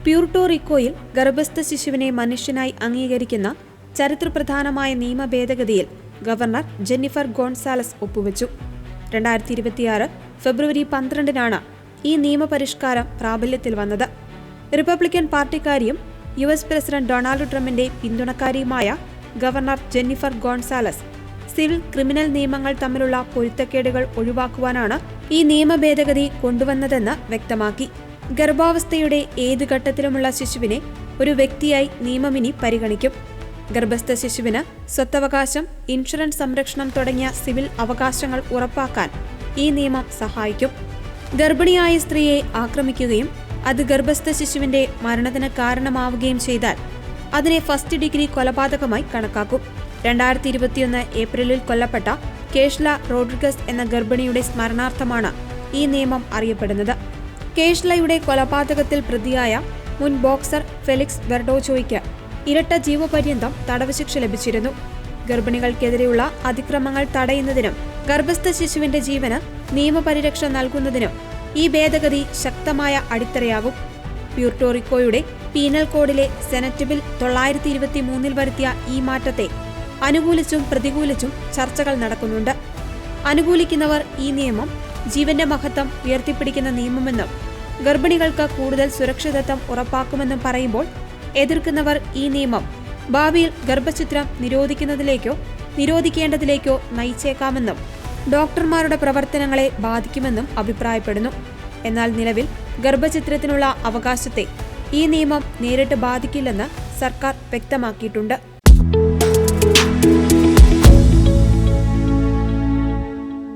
Puerto ഗർഭസ്ഥ ശിശുവിനെ മനുഷ്യനായി അംഗീകരിക്കുന്ന ചരിത്രപ്രധാനമായ നിയമ ഭേദഗതിയിൽ ഗവർണർ ജെന്നിഫർ ഗോൺസാലസ് ഒപ്പുവെച്ചു. 2026 ഫെബ്രുവരി 12-നാണ് ഈ നിയമപരിഷ്കാരം പ്രാബല്യത്തിൽ വന്നത്. റിപ്പബ്ലിക്കൻ പാർട്ടിക്കാരിയും US പ്രസിഡന്റ് ഡൊണാൾഡ് ട്രംപിന്റെ പിന്തുണക്കാരിയുമായ governor Jennifer Gonzalez civil criminal നിയമങ്ങൾ തമ്മിലുള്ള പൊരുത്തക്കേടുകൾ ഒഴിവാക്കുവാനാണ് ഈ നിയമ ഭേദഗതി കൊണ്ടുവന്നതെന്ന് വ്യക്തമാക്കി. ഗർഭാവസ്ഥയുടെ ഏത് ഘട്ടത്തിലുമുള്ള ശിശുവിനെ ഒരു വ്യക്തിയായി നിയമമിനി പരിഗണിക്കും. ഗർഭസ്ഥ ശിശുവിന് സ്വത്തവകാശം, ഇൻഷുറൻസ് സംരക്ഷണം തുടങ്ങിയ സിവിൽ അവകാശങ്ങൾ ഉറപ്പാക്കാൻ ഈ നിയമം സഹായിക്കും. ഗർഭിണിയായ സ്ത്രീയെ ആക്രമിക്കുകയും അത് ഗർഭസ്ഥ ശിശുവിന്റെ മരണത്തിന് കാരണമാവുകയും ചെയ്താൽ അതിനെ ഫസ്റ്റ് ഡിഗ്രി കൊലപാതകമായി കണക്കാക്കും. 2021 ഏപ്രിലിൽ കൊല്ലപ്പെട്ട കേഷ്ല റോഡ്രിഗസ് എന്ന ഗർഭിണിയുടെ സ്മരണാർത്ഥമാണ് ഈ നിയമം അറിയപ്പെടുന്നത്. കേഷ്ലയുടെ കൊലപാതകത്തിൽ പ്രതിയായ മുൻ ബോക്സർ ഫെലിക്സ് വെർഡോജോയ്ക്ക് ഇരട്ട ജീവപര്യന്തം തടവ് ശിക്ഷ ലഭിച്ചിരുന്നു. ഗർഭിണികൾക്കെതിരെയുള്ള അതിക്രമങ്ങൾ തടയുന്നതിനും ഗർഭസ്ഥ ശിശുവിന്റെ ജീവന് നിയമപരിരക്ഷ നൽകുന്നതിനും ഈ ഭേദഗതി ശക്തമായ അടിത്തറയാകും. പ്യൂർട്ടോറിക്കോയുടെ പീനൽ കോഡിലെ സെനറ്റ് ബിൽ 923 വരുത്തിയ ഈ മാറ്റത്തെ അനുകൂലിച്ചും പ്രതികൂലിച്ചും ചർച്ചകൾ നടക്കുന്നുണ്ട്. അനുകൂലിക്കുന്നവർ ഈ നിയമം ജീവന്റെ മഹത്വം ഉയർത്തിപ്പിടിക്കുന്ന നിയമമെന്നും ഗർഭിണികൾക്ക് കൂടുതൽ സുരക്ഷിതത്വം ഉറപ്പാക്കുമെന്നും പറയുമ്പോൾ, എതിർക്കുന്നവർ ഈ നിയമം ഭാവിയിൽ ഗർഭഛിദ്രം നിരോധിക്കേണ്ടതിലേക്കോ നയിച്ചേക്കാമെന്നും ഡോക്ടർമാരുടെ പ്രവർത്തനങ്ങളെ ബാധിക്കുമെന്നും അഭിപ്രായപ്പെടുന്നു. എന്നാൽ നിലവിൽ ഗർഭഛിദ്രത്തിനുള്ള അവകാശത്തെ ഈ നിയമം നേരിട്ട് ബാധിക്കില്ലെന്ന് സർക്കാർ വ്യക്തമാക്കിയിട്ടുണ്ട്.